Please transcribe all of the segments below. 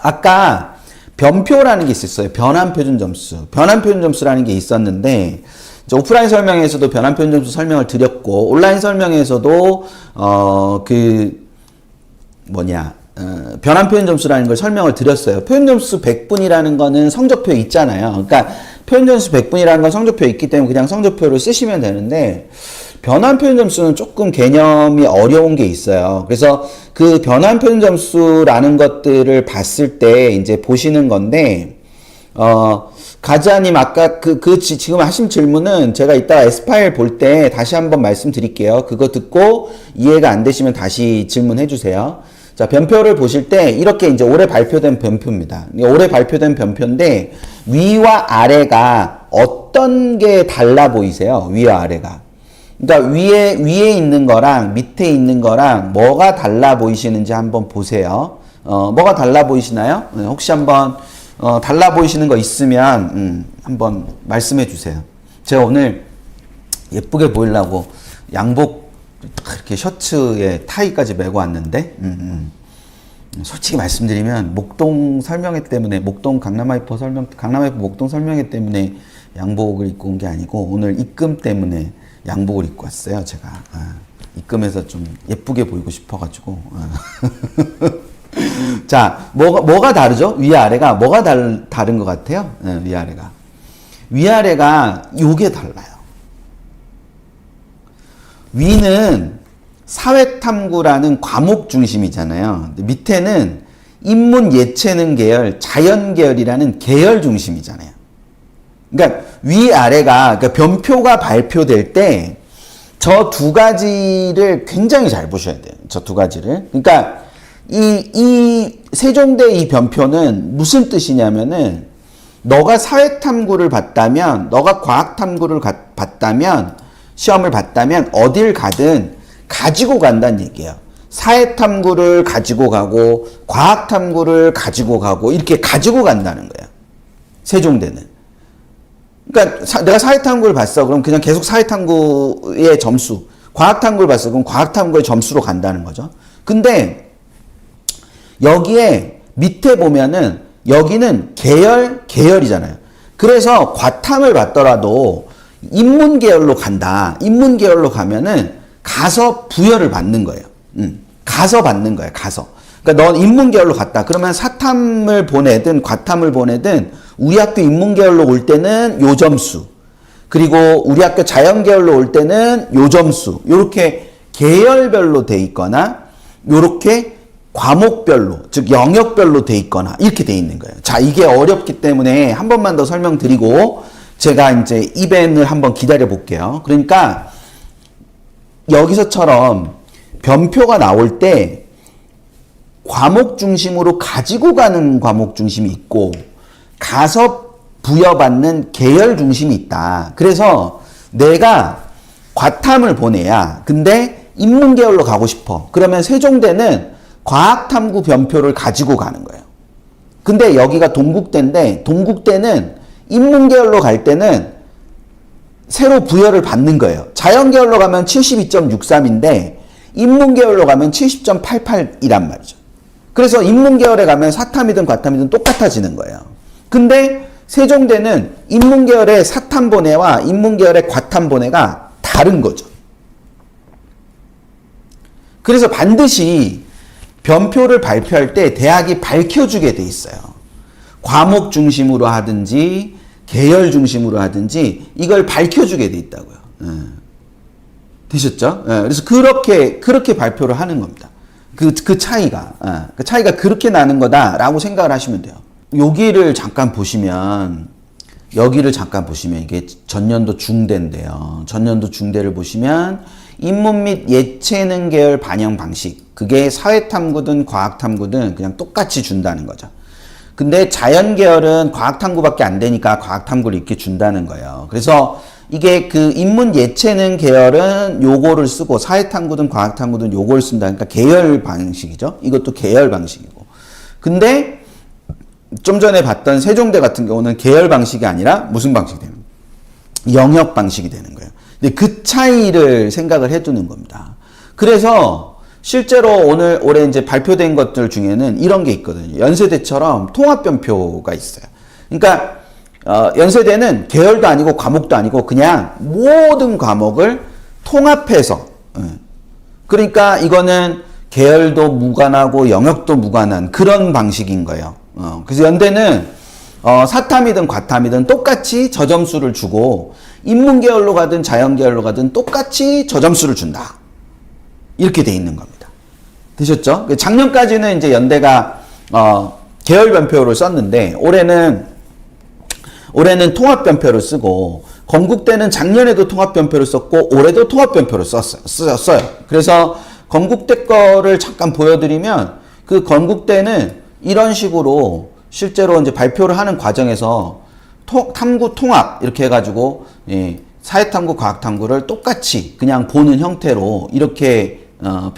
아까 변표라는 게 있었어요. 변환표준 점수. 변환표준 점수라는 게 있었는데, 오프라인 설명에서도 변환표준 점수 설명을 드렸고, 온라인 설명에서도, 변환표준 점수라는 걸 설명을 드렸어요. 표준 점수 100분이라는 거는 성적표에 있잖아요. 그러니까 표준 점수 100분이라는 건 성적표에 있기 때문에 그냥 성적표를 쓰시면 되는데, 변환표준 점수는 조금 개념이 어려운 게 있어요. 그래서 그 변환표준 점수라는 것들을 봤을 때 이제 보시는 건데, 가지아님 아까 지금 하신 질문은 제가 이따가 S파일 볼 때 다시 한번 말씀드릴게요. 그거 듣고 이해가 안 되시면 다시 질문해 주세요. 자, 변표를 보실 때 이렇게 이제 올해 발표된 변표입니다. 올해 발표된 변표인데 위와 아래가 어떤 게 달라 보이세요? 위와 아래가. 그러니까 위에 있는 거랑 밑에 있는 거랑 뭐가 달라 보이시는지 한번 보세요. 뭐가 달라 보이시나요? 혹시 한번 달라 보이시는 거 있으면 한번 말씀해 주세요. 제가 오늘 예쁘게 보이려고 양복 이렇게 셔츠에 타이까지 메고 왔는데 솔직히 말씀드리면 목동 설명회 때문에 강남하이퍼 목동 설명회 때문에 양복을 입고 온 게 아니고 오늘 입금 때문에 양복을 입고 왔어요. 제가 입금해서 좀 예쁘게 보이고 싶어가지고. 자, 뭐가 다르죠? 위아래가 뭐가 다른 것 같아요? 위아래가. 위아래가 요게 달라요. 위는 사회탐구라는 과목 중심이잖아요. 밑에는 인문 예체능 계열, 자연 계열이라는 계열 중심이잖아요. 그러니까 위아래가 그러니까 변표가 발표될 때 저 두 가지를 굉장히 잘 보셔야 돼요. 저 두 가지를. 그러니까 이 세종대 이 변표는 무슨 뜻이냐면은 너가 사회탐구를 봤다면, 너가 과학탐구를 봤다면, 시험을 봤다면 어딜 가든 가지고 간다는 얘기예요. 사회탐구를 가지고 가고 과학탐구를 가지고 가고 이렇게 가지고 간다는 거예요. 세종대는. 그러니까 내가 사회탐구를 봤어. 그럼 그냥 계속 사회탐구의 점수, 과학탐구를 봤어. 그럼 과학탐구의 점수로 간다는 거죠. 근데 여기에 밑에 보면은 여기는 계열이잖아요. 그래서 과탐을 받더라도 인문 계열로 간다. 인문 계열로 가면은 가서 부여를 받는 거예요. 가서 받는 거예요. 가서. 그러니까 넌 인문 계열로 갔다. 그러면 사탐을 보내든 과탐을 보내든 우리 학교 인문 계열로 올 때는 요 점수. 그리고 우리 학교 자연 계열로 올 때는 요 점수. 요렇게 계열별로 돼 있거나 요렇게 과목별로, 즉 영역별로 돼 있거나 이렇게 돼 있는 거예요. 자, 이게 어렵기 때문에 한 번만 더 설명드리고 제가 이제 이벤을 한번 기다려 볼게요. 그러니까 여기서처럼 변표가 나올 때 과목 중심으로 가지고 가는 과목 중심이 있고 가서 부여받는 계열 중심이 있다. 그래서 내가 과탐을 보내야 근데 인문 계열로 가고 싶어. 그러면 세종대는 과학탐구 변표를 가지고 가는 거예요. 근데 여기가 동국대인데 동국대는 인문 계열로 갈 때는 새로 부여를 받는 거예요. 자연 계열로 가면 72.63인데 인문 계열로 가면 70.88이란 말이죠. 그래서 인문 계열에 가면 사탐이든 과탐이든 똑같아지는 거예요. 근데 세종대는 인문 계열의 사탐 본회와 인문 계열의 과탐 본회가 다른 거죠. 그래서 반드시 변표를 발표할 때 대학이 밝혀주게 돼 있어요. 과목 중심으로 하든지 계열 중심으로 하든지 이걸 밝혀주게 돼 있다고요. 되셨죠? 그래서 그렇게 발표를 하는 겁니다. 그 차이가 그렇게 나는 거다라고 생각을 하시면 돼요. 여기를 잠깐 보시면 이게 전년도 중대인데요. 전년도 중대를 보시면 인문 및 예체능 계열 반영 방식, 그게 사회탐구든 과학탐구든 그냥 똑같이 준다는 거죠. 근데 자연 계열은 과학탐구밖에 안 되니까 과학탐구를 이렇게 준다는 거예요. 그래서 이게 그 인문 예체능 계열은 요거를 쓰고 사회탐구든 과학탐구든 요걸 쓴다. 그러니까 계열 방식이죠. 이것도 계열 방식이고. 근데 좀 전에 봤던 세종대 같은 경우는 계열 방식이 아니라 무슨 방식이 되는 거예요? 영역 방식이 되는 거예요. 근데 그 차이를 생각을 해두는 겁니다. 그래서 실제로 올해 이제 발표된 것들 중에는 이런 게 있거든요. 연세대처럼 통합변표가 있어요. 그러니까, 연세대는 계열도 아니고 과목도 아니고 그냥 모든 과목을 통합해서, 그러니까 이거는 계열도 무관하고 영역도 무관한 그런 방식인 거예요. 그래서 연대는 사탐이든 과탐이든 똑같이 저점수를 주고 인문계열로 가든 자연계열로 가든 똑같이 저점수를 준다. 이렇게 돼 있는 겁니다. 되셨죠? 작년까지는 이제 연대가 계열 변표를 썼는데 올해는 통합변표를 쓰고 건국대는 작년에도 통합변표를 썼고 올해도 통합변표를 썼어요. 그래서 건국대 거를 잠깐 보여드리면 그 건국대는 이런 식으로 실제로 이제 발표를 하는 과정에서 탐구 통합 이렇게 해가지고 사회탐구, 과학탐구를 똑같이 그냥 보는 형태로 이렇게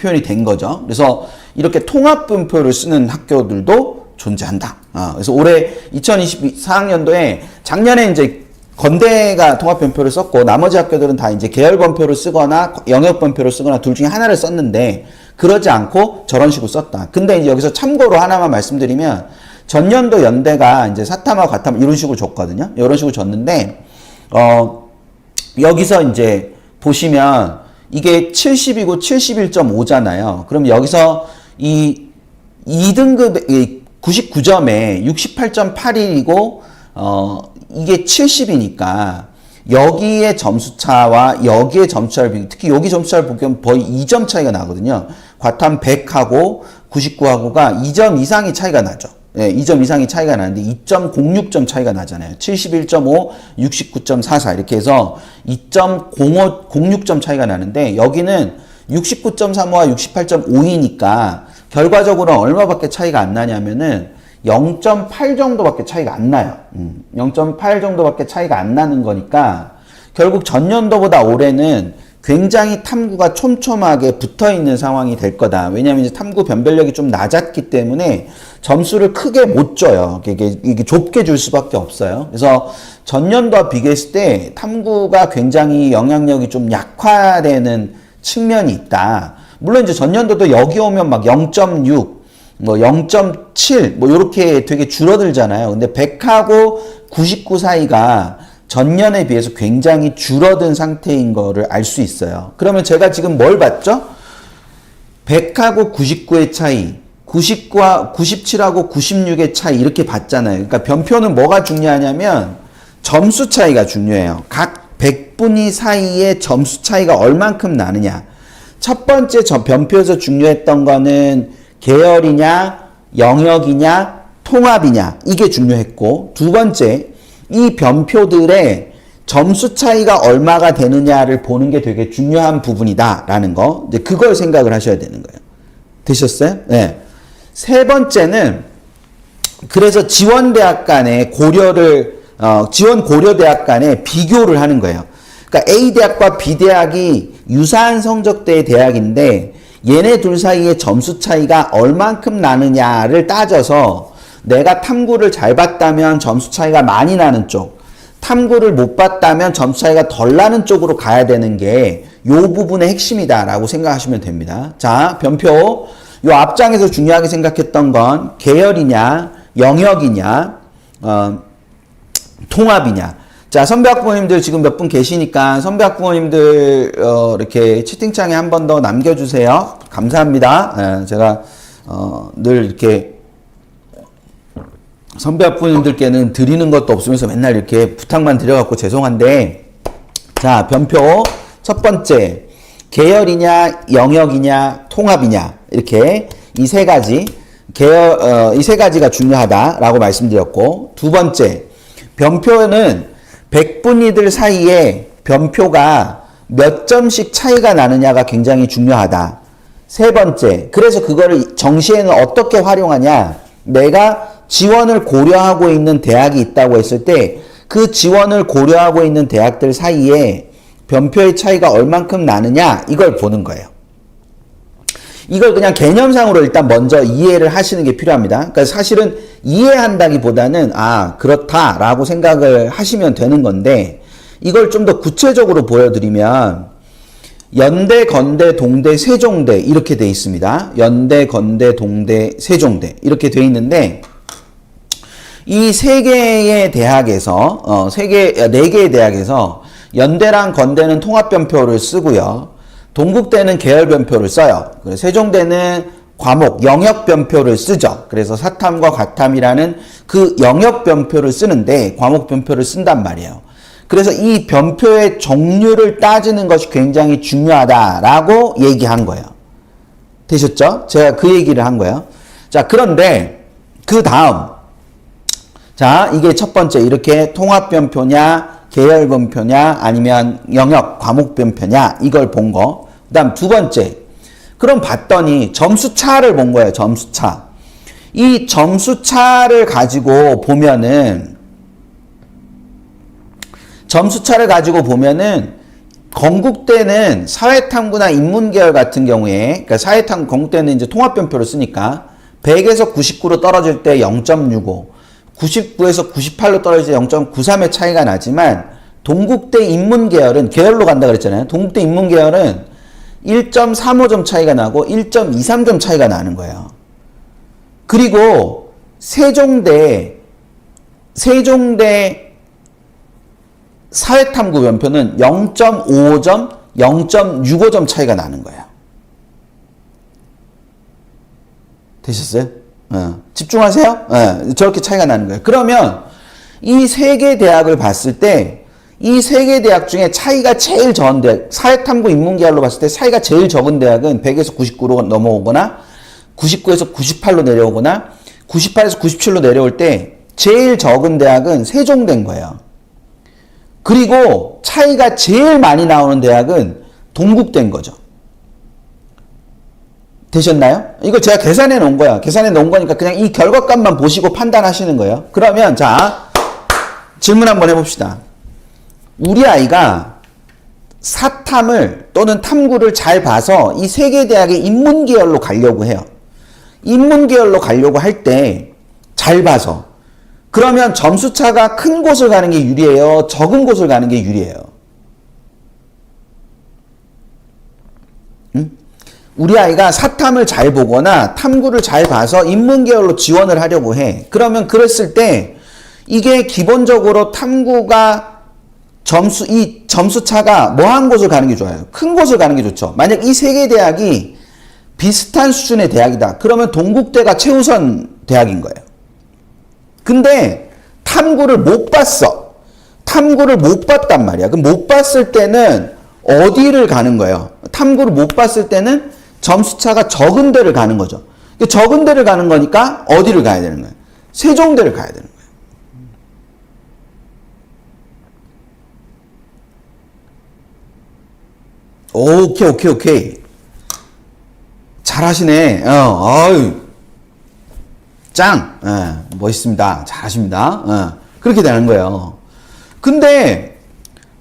표현이 된 거죠. 그래서 이렇게 통합변표를 쓰는 학교들도 존재한다. 그래서 올해 2024학년도에 작년에 이제 건대가 통합변표를 썼고 나머지 학교들은 다 이제 계열변표를 쓰거나 영역변표를 쓰거나 둘 중에 하나를 썼는데 그러지 않고 저런 식으로 썼다. 근데 이제 여기서 참고로 하나만 말씀드리면 전년도 연대가 이제 사탐과 과탐 이런 식으로 줬거든요. 이런 식으로 줬는데 여기서 이제 보시면 이게 70이고 71.5잖아요. 그럼 여기서 이 2등급 99점에 68.81이고 이게 70이니까 여기에 점수차와 여기에 점수차를 비교, 특히 여기 점수차를 보면 거의 2점 차이가 나거든요. 과탐 100하고 99하고가 2점 이상이 차이가 나죠. 네, 2점 이상이 차이가 나는데 2.06점 차이가 나잖아요. 71.5, 69.44 이렇게 해서 2.06점 차이가 나는데 여기는 69.35와 68.52니까 결과적으로 얼마밖에 차이가 안 나냐면은 0.8 정도밖에 차이가 안 나요. 0.8 정도밖에 차이가 안 나는 거니까 결국 전년도보다 올해는 굉장히 탐구가 촘촘하게 붙어 있는 상황이 될 거다. 왜냐하면 이제 탐구 변별력이 좀 낮았기 때문에 점수를 크게 못 줘요. 이게 좁게 줄 수밖에 없어요. 그래서 전년도와 비교했을 때 탐구가 굉장히 영향력이 좀 약화되는 측면이 있다. 물론 이제 전년도도 여기 오면 막 0.6, 뭐 0.7, 뭐 요렇게 되게 줄어들잖아요. 근데 100하고 99 사이가 전년에 비해서 굉장히 줄어든 상태인 거를 알 수 있어요. 그러면 제가 지금 뭘 봤죠? 100하고 99의 차이, 97하고 96의 차이 이렇게 봤잖아요. 그러니까 변표는 뭐가 중요하냐면 점수 차이가 중요해요. 각 100분위 사이의 점수 차이가 얼만큼 나느냐. 첫 번째 변표에서 중요했던 거는 계열이냐, 영역이냐, 통합이냐 이게 중요했고 두 번째 이 변표들의 점수 차이가 얼마가 되느냐를 보는 게 되게 중요한 부분이다라는 거. 이제 그걸 생각을 하셔야 되는 거예요. 되셨어요? 네. 세 번째는 그래서 지원대학 간의 지원 고려대학 간의 비교를 하는 거예요. 그러니까 A대학과 B대학이 유사한 성적대의 대학인데 얘네 둘 사이의 점수 차이가 얼만큼 나느냐를 따져서 내가 탐구를 잘 봤다면 점수 차이가 많이 나는 쪽, 탐구를 못 봤다면 점수 차이가 덜 나는 쪽으로 가야 되는 게 요 부분의 핵심이다라고 생각하시면 됩니다. 자, 변표. 요 앞장에서 중요하게 생각했던 건 계열이냐, 영역이냐, 통합이냐. 자, 선배학부모님들 지금 몇 분 계시니까 선배학부모님들 이렇게 채팅창에 한 번 더 남겨주세요. 감사합니다. 제가 늘 이렇게 선배학부모님들께는 드리는 것도 없으면서 맨날 이렇게 부탁만 드려갖고 죄송한데, 자, 변표 첫 번째 계열이냐, 영역이냐, 통합이냐 이렇게 이 세 가지 이 세 가지가 중요하다라고 말씀드렸고, 두 번째 변표는 100분위들 사이에 변표가 몇 점씩 차이가 나느냐가 굉장히 중요하다. 세 번째, 그래서 그거를 정시에는 어떻게 활용하냐. 내가 지원을 고려하고 있는 대학이 있다고 했을 때 그 지원을 고려하고 있는 대학들 사이에 변표의 차이가 얼만큼 나느냐 이걸 보는 거예요. 이걸 그냥 개념상으로 일단 먼저 이해를 하시는 게 필요합니다. 그러니까 사실은 이해한다기보다는 그렇다라고 생각을 하시면 되는 건데 이걸 좀 더 구체적으로 보여드리면 연대, 건대, 동대, 세종대 이렇게 돼 있습니다. 연대, 건대, 동대, 세종대 이렇게 돼 있는데 이 세 개의 대학에서 네 개의 대학에서 연대랑 건대는 통합변표를 쓰고요. 동국대는 계열변표를 써요. 그래서 세종대는 과목, 영역변표를 쓰죠. 그래서 사탐과 과탐이라는 그 영역변표를 쓰는데 과목변표를 쓴단 말이에요. 그래서 이 변표의 종류를 따지는 것이 굉장히 중요하다라고 얘기한 거예요. 되셨죠? 제가 그 얘기를 한 거예요. 자, 그런데 그 다음 자, 이게 첫 번째 이렇게 통합변표냐 계열변표냐 아니면 영역 과목변표냐 이걸 본 거. 그 다음 두 번째 그럼 봤더니 점수차를 본 거예요. 점수차. 이 점수차를 가지고 보면은 건국대는 사회탐구나 인문계열 같은 경우에 그러니까 사회탐구 건국대는 이제 통합변표를 쓰니까 100에서 99로 떨어질 때 0.65 99에서 98로 떨어질 때 0.93의 차이가 나지만 동국대 인문계열은 계열로 간다 그랬잖아요. 동국대 인문계열은 1.35점 차이가 나고 1.23점 차이가 나는 거예요. 그리고 세종대 사회탐구 변표는 0.55점, 0.65점 차이가 나는 거예요. 되셨어요? 집중하세요. 저렇게 차이가 나는 거예요. 그러면 이 세 개 대학을 봤을 때 이 세 개 대학 중에 차이가 제일 적은 대학, 사회탐구 인문계열로 봤을 때 차이가 제일 적은 대학은 100에서 99로 넘어오거나 99에서 98로 내려오거나 98에서 97로 내려올 때 제일 적은 대학은 세종대인 거예요. 그리고 차이가 제일 많이 나오는 대학은 동국대인 거죠. 되셨나요? 이거 제가 계산해 놓은 거야. 계산해 놓은 거니까 그냥 이 결과값만 보시고 판단하시는 거예요. 그러면 자, 질문 한번 해봅시다. 우리 아이가 사탐을 또는 탐구를 잘 봐서 이 세 개 대학의 인문계열로 가려고 해요. 인문계열로 가려고 할 때 잘 봐서 그러면 점수차가 큰 곳을 가는 게 유리해요? 적은 곳을 가는 게 유리해요? 응? 우리 아이가 사탐을 잘 보거나 탐구를 잘 봐서 인문계열로 지원을 하려고 해. 그러면 그랬을 때 이게 기본적으로 탐구가 이 점수차가 뭐한 곳을 가는 게 좋아요? 큰 곳을 가는 게 좋죠. 만약 이 세 개 대학이 비슷한 수준의 대학이다. 그러면 동국대가 최우선 대학인 거예요. 근데 탐구를 못 봤어. 탐구를 못 봤단 말이야. 그럼 못 봤을 때는 어디를 가는 거예요? 탐구를 못 봤을 때는 점수차가 적은 데를 가는 거죠. 적은 데를 가는 거니까 어디를 가야 되는 거예요? 세종대를 가야 되는 거예요. 오케이. 잘하시네. 아유. 짱! 멋있습니다. 잘하십니다. 그렇게 되는 거예요. 근데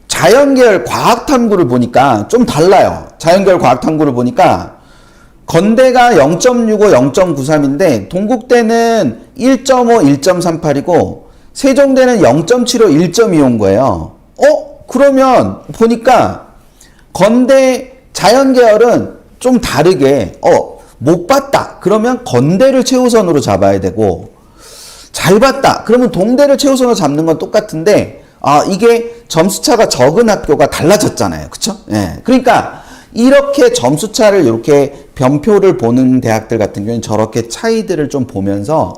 자연계열 과학탐구를 보니까 좀 달라요. 자연계열 과학탐구를 보니까 건대가 0.65, 0.93인데 동국대는 1.5, 1.38이고 세종대는 0.75, 1.25인 거예요. 그러면 보니까 건대 자연계열은 좀 다르게 못 봤다. 그러면 건대를 최우선으로 잡아야 되고 잘 봤다. 그러면 동대를 최우선으로 잡는 건 똑같은데 이게 점수차가 적은 학교가 달라졌잖아요. 그쵸? 예. 그러니까 이렇게 점수차를 이렇게 변표를 보는 대학들 같은 경우는 저렇게 차이들을 좀 보면서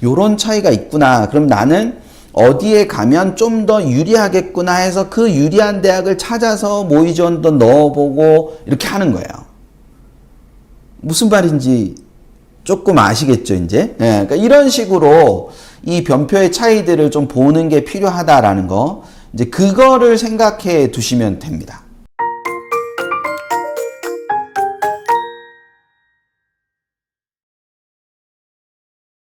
요런 차이가 있구나. 그럼 나는 어디에 가면 좀 더 유리하겠구나 해서 그 유리한 대학을 찾아서 모의 지원도 넣어보고 이렇게 하는 거예요. 무슨 말인지 조금 아시겠죠, 이제? 예, 그러니까 이런 식으로 이 변표의 차이들을 좀 보는 게 필요하다라는 거, 이제 그거를 생각해 두시면 됩니다.